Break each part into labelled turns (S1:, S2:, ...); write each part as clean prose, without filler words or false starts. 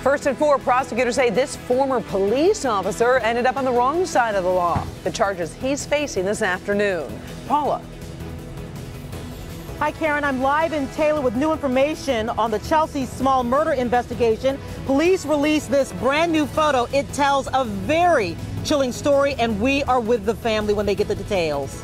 S1: First at 4, prosecutors say this former police officer ended up on the wrong side of the law. The charges he's facing this afternoon. Paula.
S2: Hi, Karen. I'm live in Taylor with new information on the Chelsea Small murder investigation. Police released this brand new photo. It tells a very chilling story, and we are with the family when they get the details.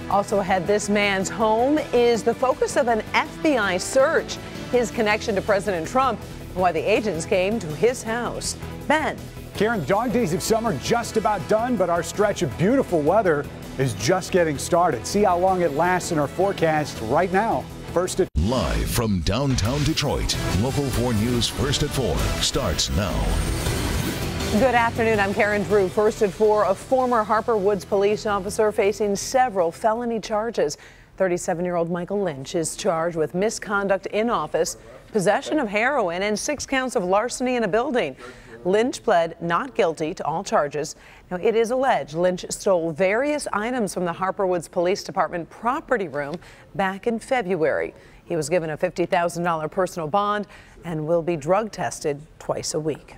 S1: Also ahead, this man's home is the focus of an FBI search. His connection to President Trump and why the agents came to his house. Ben.
S3: Karen, dog days of summer just about done, but our stretch of beautiful weather is just getting started. See how long it lasts in our forecast right now. First at
S4: Live from downtown Detroit, Local 4 News First at 4 starts now.
S1: Good afternoon. I'm Karen Drew. First at 4, a former Harper Woods police officer facing several felony charges. 37-year-old Michael Lynch is charged with misconduct in office, possession of heroin, and 6 counts of larceny in a building. Lynch pled not guilty to all charges. Now, it is alleged Lynch stole various items from the Harper Woods Police Department property room back in February. He was given a $50,000 personal bond and will be drug tested twice a week.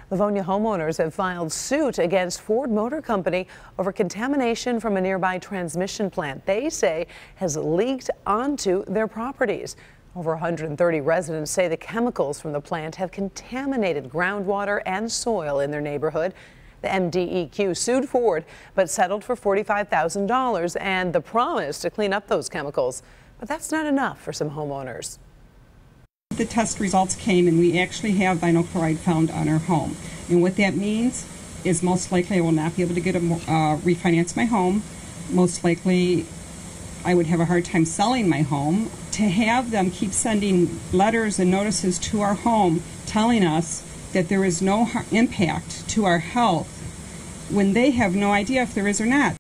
S1: Livonia homeowners have filed suit against Ford Motor Company over contamination from a nearby transmission plant they say has leaked onto their properties. Over 130 residents say the chemicals from the plant have contaminated groundwater and soil in their neighborhood. The MDEQ sued Ford but settled for $45,000 and the promise to clean up those chemicals. But that's not enough for some homeowners.
S5: The test results came and we actually have vinyl chloride found on our home. And what that means is most likely I will not be able to refinance my home. Most likely I would have a hard time selling my home. To have them keep sending letters and notices to our home telling us that there is no impact to our health when they have no idea if there is or not.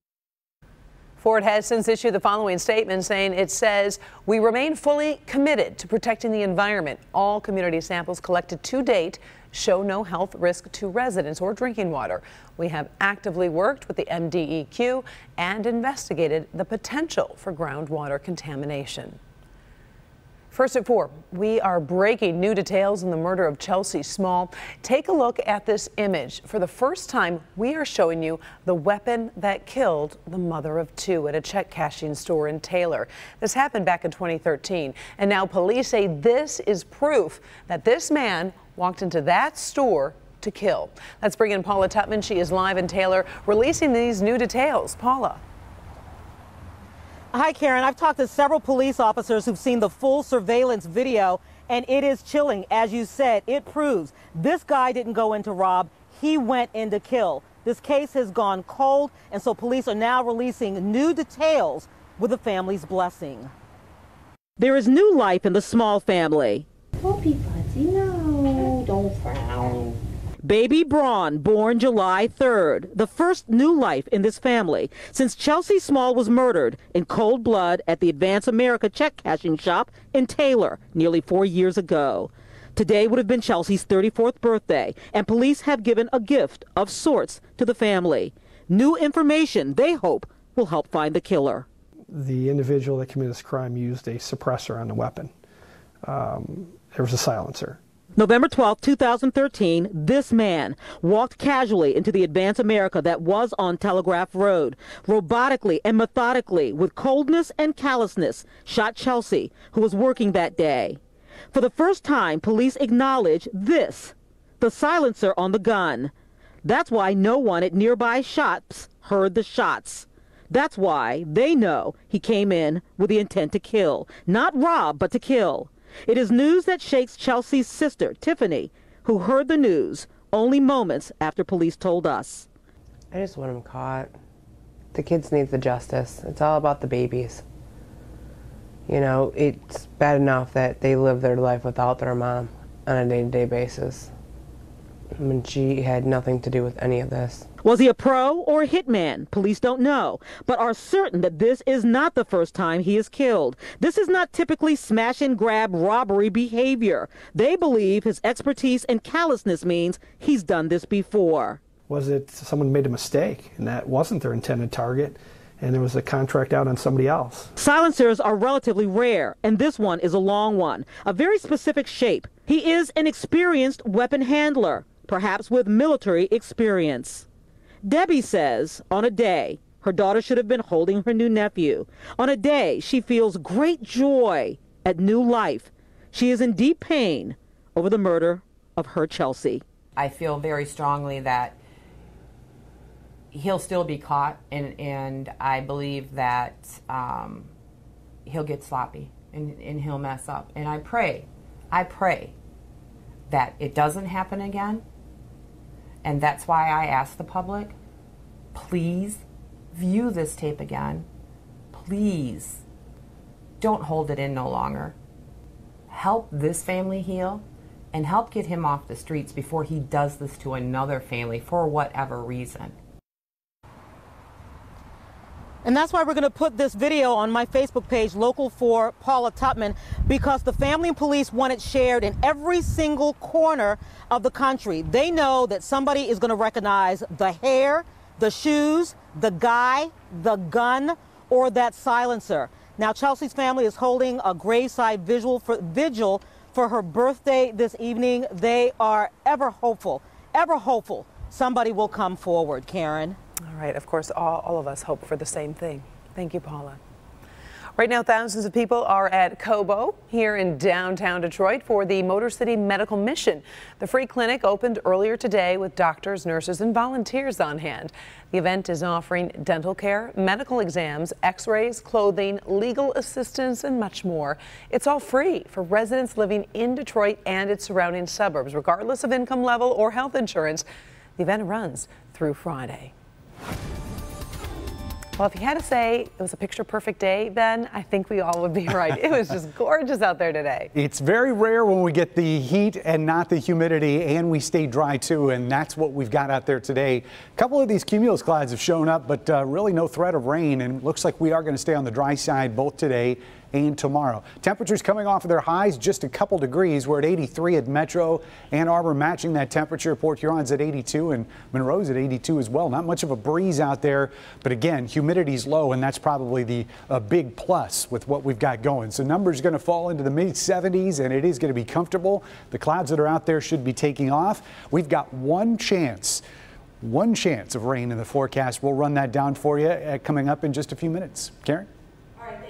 S1: Ford has since issued the following statement saying it says, "We remain fully committed to protecting the environment. All community samples collected to date show no health risk to residents or drinking water. We have actively worked with the MDEQ and investigated the potential for groundwater contamination." First at 4, we are breaking new details in the murder of Chelsea Small. Take a look at this image. For the first time, we are showing you the weapon that killed the mother of 2 at a check cashing store in Taylor. This happened back in 2013, and now police say this is proof that this man walked into that store to kill. Let's bring in Paula Tutman. She is live in Taylor, releasing these new details. Paula.
S2: Hi, Karen. I've talked to several police officers who've seen the full surveillance video, and it is chilling. As you said, it proves this guy didn't go in to rob. He went in to kill. This case has gone cold, and so police are now releasing new details with the family's blessing. There is new life in the Small family.
S6: Puppy Putty, no, don't frown.
S2: Baby Braun, born July 3rd, the first new life in this family since Chelsea Small was murdered in cold blood at the Advance America check cashing shop in Taylor nearly 4 years ago. Today would have been Chelsea's 34th birthday, and police have given a gift of sorts to the family. New information they hope will help find the killer.
S7: The individual that committed this crime used a suppressor on the weapon. There was a silencer.
S2: November 12, 2013, this man walked casually into the Advance America that was on Telegraph Road, robotically and methodically, with coldness and callousness, shot Chelsea, who was working that day. For the first time, police acknowledge this, the silencer on the gun. That's why no one at nearby shops heard the shots. That's why they know he came in with the intent to kill, not rob, but to kill. It is news that shakes Chelsea's sister, Tiffany, who heard the news only moments after police told us.
S8: I just want them caught. The kids need the justice. It's all about the babies. You know, it's bad enough that they live their life without their mom on a day-to-day basis. I mean, she had nothing to do with any of this.
S2: Was he a pro or a hitman? Police don't know, but are certain that this is not the first time he is killed. This is not typically smash and grab robbery behavior. They believe his expertise and callousness means he's done this before.
S7: Was it someone made a mistake and that wasn't their intended target and there was a contract out on somebody else?
S2: Silencers are relatively rare, and this one is a long one, a very specific shape. He is an experienced weapon handler, perhaps with military experience. Debbie says on a day her daughter should have been holding her new nephew. On a day she feels great joy at new life. She is in deep pain over the murder of her Chelsea.
S9: I feel very strongly that he'll still be caught, and I believe that he'll get sloppy and he'll mess up. And I pray that it doesn't happen again. And that's why I ask the public, please view this tape again. Please don't hold it in no longer. Help this family heal and help get him off the streets before he does this to another family for whatever reason.
S2: And that's why we're going to put this video on my Facebook page, Local 4 Paula Tutman, because the family and police want it shared in every single corner of the country. They know that somebody is going to recognize the hair, the shoes, the guy, the gun, or that silencer. Now, Chelsea's family is holding a graveside vigil for her birthday this evening. They are ever hopeful somebody will come forward, Karen.
S1: All right, of course, all of us hope for the same thing. Thank you, Paula. Right now, thousands of people are at Cobo here in downtown Detroit for the Motor City Medical Mission. The free clinic opened earlier today with doctors, nurses, and volunteers on hand. The event is offering dental care, medical exams, x-rays, clothing, legal assistance, and much more. It's all free for residents living in Detroit and its surrounding suburbs, regardless of income level or health insurance. The event runs through Friday. Well, if you had to say it was a picture-perfect day, Ben, I think we all would be right. It was just gorgeous out there today.
S3: It's very rare when we get the heat and not the humidity, and we stay dry too, and that's what we've got out there today. A couple of these cumulus clouds have shown up, but really no threat of rain, and it looks like we are going to stay on the dry side both today and tomorrow. Temperatures coming off of their highs just a couple degrees. We're at 83 at Metro. Ann Arbor matching that temperature. Port Huron's at 82 and Monroe's at 82 as well. Not much of a breeze out there, but again, humidity's low, and that's probably the big plus with what we've got going. So numbers are going to fall into the mid 70s, and it is going to be comfortable. The clouds that are out there should be taking off. We've got one chance of rain in the forecast. We'll run that down for you coming up in just a few minutes. Karen?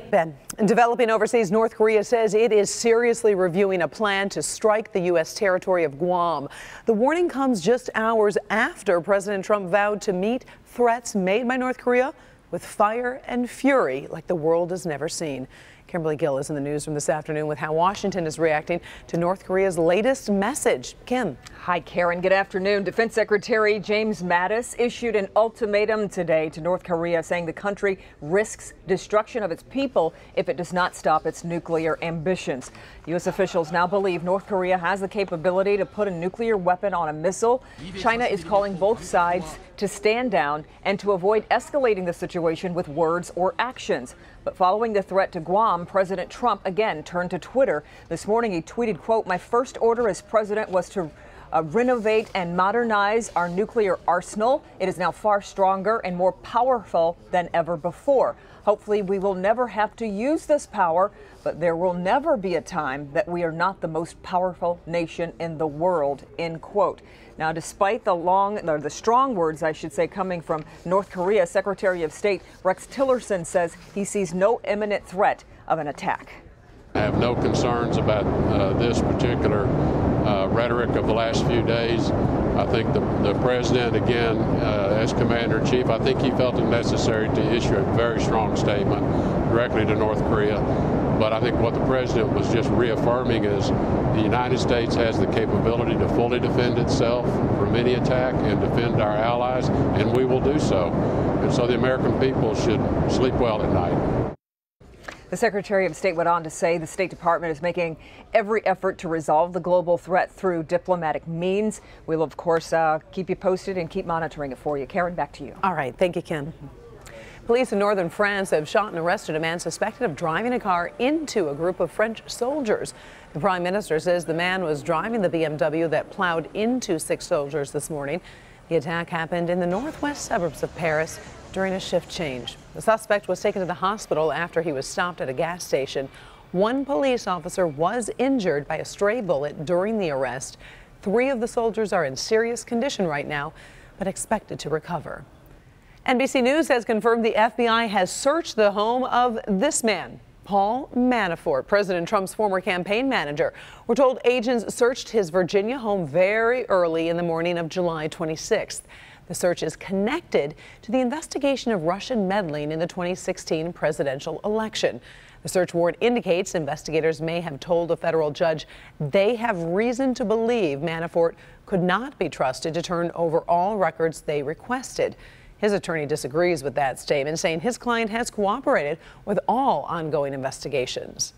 S1: Ben, developing overseas, North Korea says it is seriously reviewing a plan to strike the U.S. territory of Guam. The warning comes just hours after President Trump vowed to meet threats made by North Korea with fire and fury like the world has never seen. Kimberly Gill is in the newsroom this afternoon with how Washington is reacting to North Korea's latest message. Kim.
S10: Hi, Karen. Good afternoon. Defense Secretary James Mattis issued an ultimatum today to North Korea, saying the country risks destruction of its people if it does not stop its nuclear ambitions. U.S. officials now believe North Korea has the capability to put a nuclear weapon on a missile. China is calling both sides to stand down and to avoid escalating the situation with words or actions. But following the threat to Guam, President Trump again turned to Twitter. This morning he tweeted, quote, "My first order as president was to renovate and modernize our nuclear arsenal. It is now far stronger and more powerful than ever before. Hopefully we will never have to use this power, but there will never be a time that we are not the most powerful nation in the world," end quote. Now, despite the strong words, I should say, coming from North Korea, Secretary of State Rex Tillerson says he sees no imminent threat of an attack.
S11: I have no concerns about this particular rhetoric of the last few days. I think the president, again, as commander-in-chief, I think he felt it necessary to issue a very strong statement directly to North Korea. But I think what the president was just reaffirming is the United States has the capability to fully defend itself from any attack and defend our allies, and we will do so. And so the American people should sleep well at night.
S10: The Secretary of State went on to say the State Department is making every effort to resolve the global threat through diplomatic means. We'll, of course, keep you posted and keep monitoring it for you. Karen, back to you.
S1: All right. Thank you, Kim. Police in northern France have shot and arrested a man suspected of driving a car into a group of French soldiers. The prime minister says the man was driving the BMW that plowed into 6 soldiers this morning. The attack happened in the northwest suburbs of Paris during a shift change. The suspect was taken to the hospital after he was stopped at a gas station. One police officer was injured by a stray bullet during the arrest. 3 of the soldiers are in serious condition right now, but expected to recover. NBC News has confirmed the FBI has searched the home of this man, Paul Manafort, President Trump's former campaign manager. We're told agents searched his Virginia home very early in the morning of July 26th. The search is connected to the investigation of Russian meddling in the 2016 presidential election. The search warrant indicates investigators may have told a federal judge they have reason to believe Manafort could not be trusted to turn over all records they requested. His attorney disagrees with that statement, saying his client has cooperated with all ongoing investigations.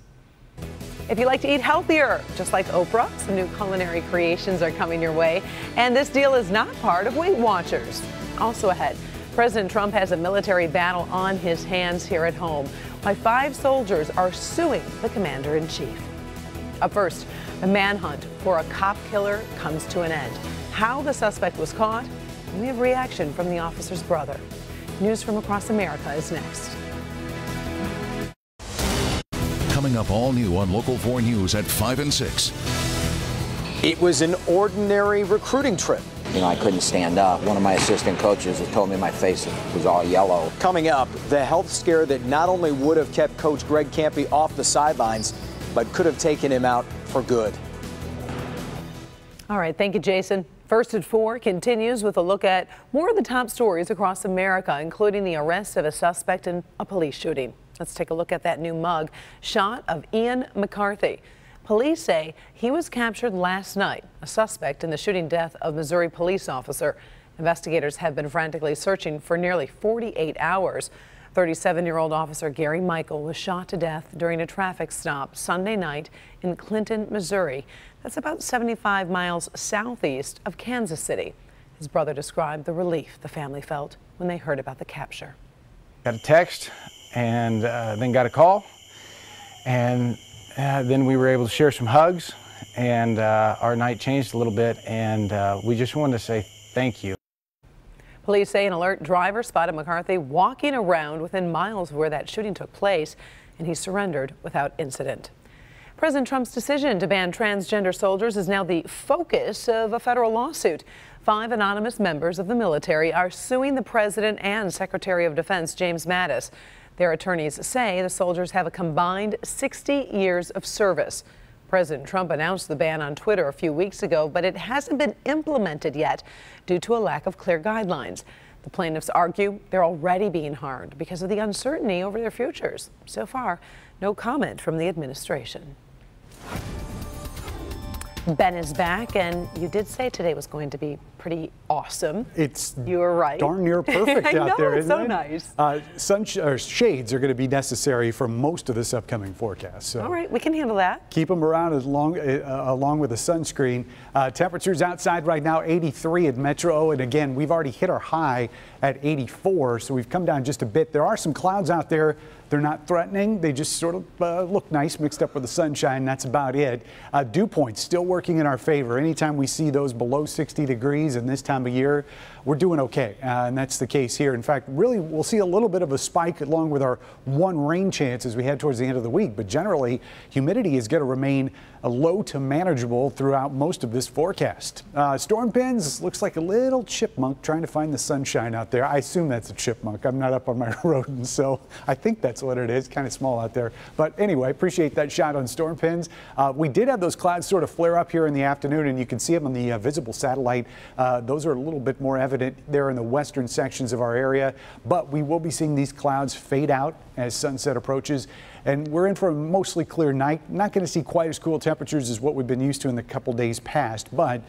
S1: If you like to eat healthier, just like Oprah, some new culinary creations are coming your way. And this deal is not part of Weight Watchers. Also ahead, President Trump has a military battle on his hands here at home, why 5 soldiers are suing the commander-in-chief. Up first, the manhunt for a cop killer comes to an end. How the suspect was caught, and we have reaction from the officer's brother. News from across America is next.
S4: Coming up all new on Local 4 News at 5 and 6.
S12: It was an ordinary recruiting trip.
S13: You know, I couldn't stand up. One of my assistant coaches told me my face was all yellow.
S12: Coming up, the health scare that not only would have kept Coach Greg Kampe off the sidelines, but could have taken him out for good.
S1: All right, thank you, Jason. First at 4 continues with a look at more of the top stories across America, including the arrest of a suspect in a police shooting. Let's take a look at that new mug shot of Ian McCarthy. Police say he was captured last night, a suspect in the shooting death of Missouri police officer. Investigators have been frantically searching for nearly 48 hours. 37-year-old officer Gary Michael was shot to death during a traffic stop Sunday night in Clinton, Missouri. That's about 75 miles southeast of Kansas City. His brother described the relief the family felt when they heard about the capture.
S14: Got a text and then got a call, and then we were able to share some hugs, and our night changed a little bit, and we just wanted to say thank you.
S1: Police say an alert driver spotted McCarthy walking around within miles of where that shooting took place, and he surrendered without incident. President Trump's decision to ban transgender soldiers is now the focus of a federal lawsuit. 5 anonymous members of the military are suing the president and Secretary of Defense James Mattis. Their attorneys say the soldiers have a combined 60 years of service. President Trump announced the ban on Twitter a few weeks ago, but it hasn't been implemented yet due to a lack of clear guidelines. The plaintiffs argue they're already being harmed because of the uncertainty over their futures. So far, no comment from the administration. Ben is back, and you did say today was going to be pretty awesome. You were right.
S3: Darn near perfect out there, isn't it?
S1: It's so nice.
S3: Shades are going to be necessary for most of this upcoming forecast. So
S1: all right, we can handle that.
S3: Keep them around along with the sunscreen. Temperatures outside right now 83 at Metro, and again, we've already hit our high at 84, so we've come down just a bit. There are some clouds out there. They're not threatening. They just sort of look nice mixed up with the sunshine. That's about it. Dew points still working in our favor. Anytime we see those below 60 degrees in this time of year, we're doing okay. And that's the case here. In fact, really, we'll see a little bit of a spike along with our 1 rain chance as we head towards the end of the week. But generally, humidity is going to remain low to manageable throughout most of this forecast. Storm pins, looks like a little chipmunk trying to find the sunshine out there. I assume that's a chipmunk. I'm not up on my rodents, so I think that's what it is. Kind of small out there. But anyway, appreciate that shot on storm pins. We did have those clouds sort of flare up here in the afternoon, and you can see them on the visible satellite. Those are a little bit more evident there in the western sections of our area, but we will be seeing these clouds fade out as sunset approaches. And we're in for a mostly clear night. Not going to see quite as cool temperatures as what we've been used to in the couple days past, but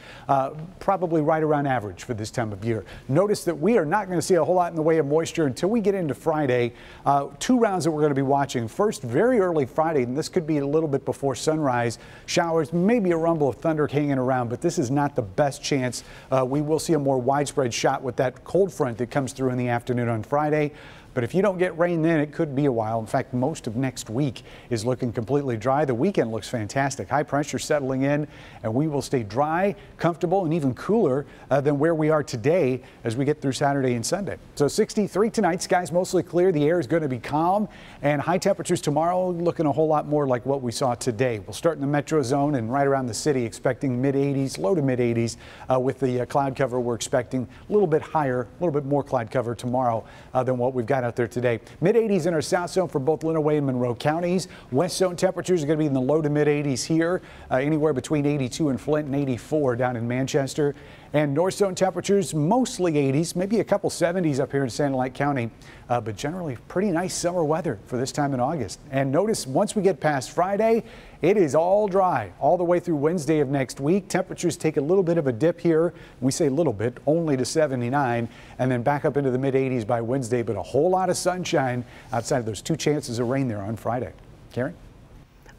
S3: probably right around average for this time of year. Notice that we are not going to see a whole lot in the way of moisture until we get into Friday. 2 rounds that we're going to be watching. First, very early Friday, and this could be a little bit before sunrise. Showers, maybe a rumble of thunder hanging around, but this is not the best chance. We will see a more widespread shot with that cold front that comes through in the afternoon on Friday. But if you don't get rain then, it could be a while. In fact, most of next week is looking completely dry. The weekend looks fantastic. High pressure settling in, and we will stay dry, comfortable, and even cooler than where we are today as we get through Saturday and Sunday. So 63 tonight, skies mostly clear. The air is going to be calm, and high temperatures tomorrow looking a whole lot more like what we saw today. We'll start in the metro zone and right around the city, expecting mid-80s, low to mid-80s. With the cloud cover, we're expecting a little bit higher, a little bit more cloud cover tomorrow than what we've got out there today. Mid-80s in our south zone for both Lenawee and Monroe counties. West zone temperatures are going to be in the low to mid-80s here, anywhere between 82 in Flint and 84 down in Manchester. And north zone temperatures mostly 80s, maybe a couple 70s up here in Sanilac County, but generally pretty nice summer weather for this time in August. And notice once we get past Friday, it is all dry all the way through Wednesday of next week. Temperatures take a little bit of a dip here. We say a little bit, only to 79, and then back up into the mid-80s by Wednesday, but a whole lot of sunshine outside of those 2 chances of rain there on Friday. Karen?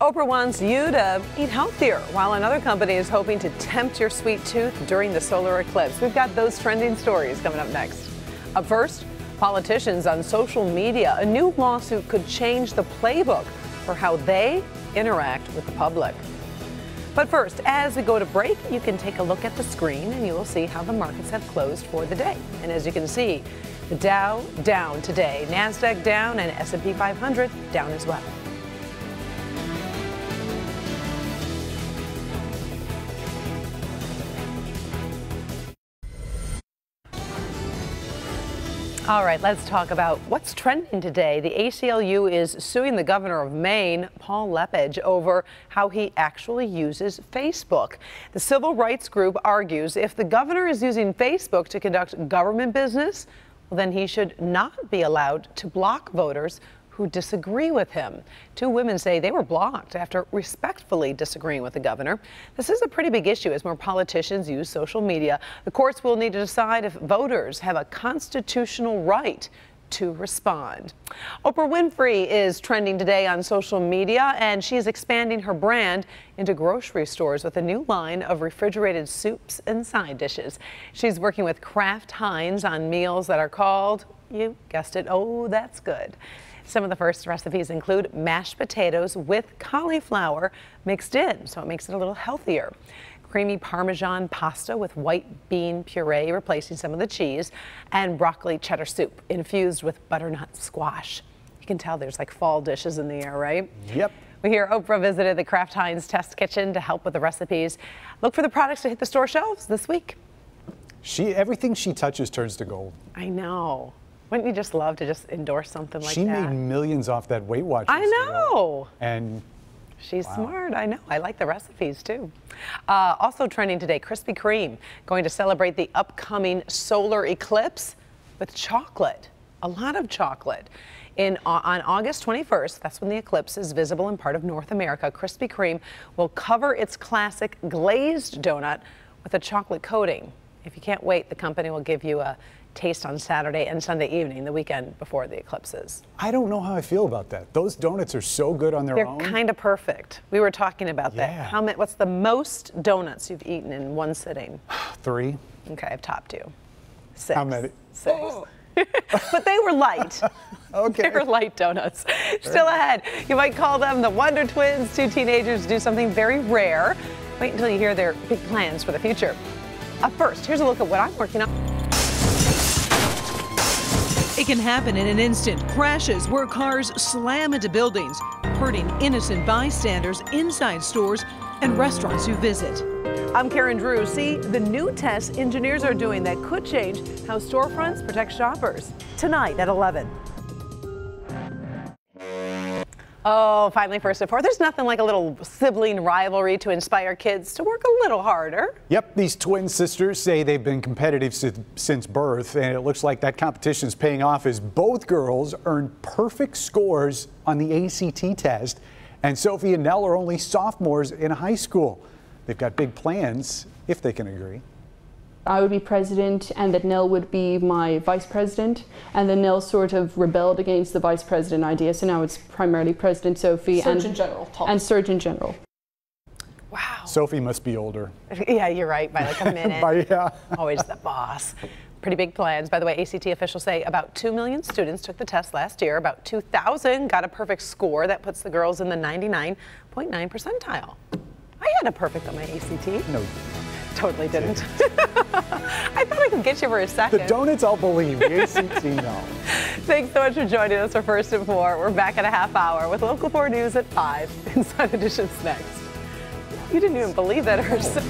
S1: Oprah wants you to eat healthier, while another company is hoping to tempt your sweet tooth during the solar eclipse. We've got those trending stories coming up next. Up first, politicians on social media. A new lawsuit could change the playbook for how they interact with the public. But first, as we go to break, you can take a look at the screen and you will see how the markets have closed for the day. And as you can see, the Dow down today, NASDAQ down, and S&P 500 down as well. All right, let's talk about what's trending today. The ACLU is suing the governor of Maine, Paul Lepage, over how he actually uses Facebook. The civil rights group argues if the governor is using Facebook to conduct government business, well, then he should not be allowed to block voters who disagree with him. 2 women say they were blocked after respectfully disagreeing with the governor. This is a pretty big issue as more politicians use social media. The courts will need to decide if voters have a constitutional right to respond. Oprah Winfrey is trending today on social media, and she is expanding her brand into grocery stores with a new line of refrigerated soups and side dishes. She's working with Kraft Heinz on meals that are called, you guessed it, oh, that's good. Some of the first recipes include mashed potatoes with cauliflower mixed in, so it makes it a little healthier. Creamy Parmesan pasta with white bean puree replacing some of the cheese, and broccoli cheddar soup infused with butternut squash. You can tell there's like fall dishes in the air, right?
S3: Yep.
S1: We hear Oprah visited the Kraft Heinz test kitchen to help with the recipes. Look for the products to hit the store shelves this week.
S3: Everything she touches turns to gold.
S1: I know. Wouldn't you just love to just endorse something like that?
S3: She made millions off that Weight Watchers.
S1: I know.
S3: And
S1: she's smart. I know. I like the recipes too. Also trending today, Krispy Kreme going to celebrate the upcoming solar eclipse with chocolate. A lot of chocolate. On August 21st, that's when the eclipse is visible in part of North America. Krispy Kreme will cover its classic glazed donut with a chocolate coating. If you can't wait, the company will give you a taste on Saturday and Sunday evening, the weekend before the eclipses.
S3: I don't know how I feel about that. Those donuts are so good on their own.
S1: They're kind of perfect. We were talking about that. What's the most donuts you've eaten in one sitting?
S3: 3.
S1: Okay, I've topped you. 6.
S3: How many?
S1: 6. Oh. But they were light.
S3: Okay.
S1: They were light donuts. Still ahead, you might call them the Wonder Twins. 2 teenagers do something very rare. Wait until you hear their big plans for the future. Up first, here's a look at what I'm working on.
S15: It can happen in an instant. Crashes where cars slam into buildings, hurting innocent bystanders inside stores and restaurants you visit.
S1: I'm Karen Drew. See the new tests engineers are doing that could change how storefronts protect shoppers. Tonight at 11. Oh, finally, first at 4. There's nothing like a little sibling rivalry to inspire kids to work a little harder.
S3: Yep, these twin sisters say they've been competitive since birth, and it looks like that competition is paying off as both girls earned perfect scores on the ACT test, and Sophie and Nell are only sophomores in high school. They've got big plans, if they can agree.
S16: I would be president and that Nell would be my vice president, and then Nell sort of rebelled against the vice president idea, so now it's primarily President Sophie
S6: Surgeon General.
S16: And Surgeon General.
S1: Wow.
S3: Sophie must be older.
S1: Yeah, you're right, by like a minute.
S3: Yeah.
S1: Always the boss. Pretty big plans. By the way, ACT officials say about 2 million students took the test last year. About 2,000 got a perfect score. That puts the girls in the 99.9 percentile. I had a perfect on my ACT.
S3: No.
S1: Totally didn't. I thought I could get you for a second.
S3: The donuts, I'll believe. The ACT, no.
S1: Thanks so much for joining us for First at 4. We're back in a half hour with Local 4 News at 5. Inside Edition's next. You didn't even believe that, Ursa.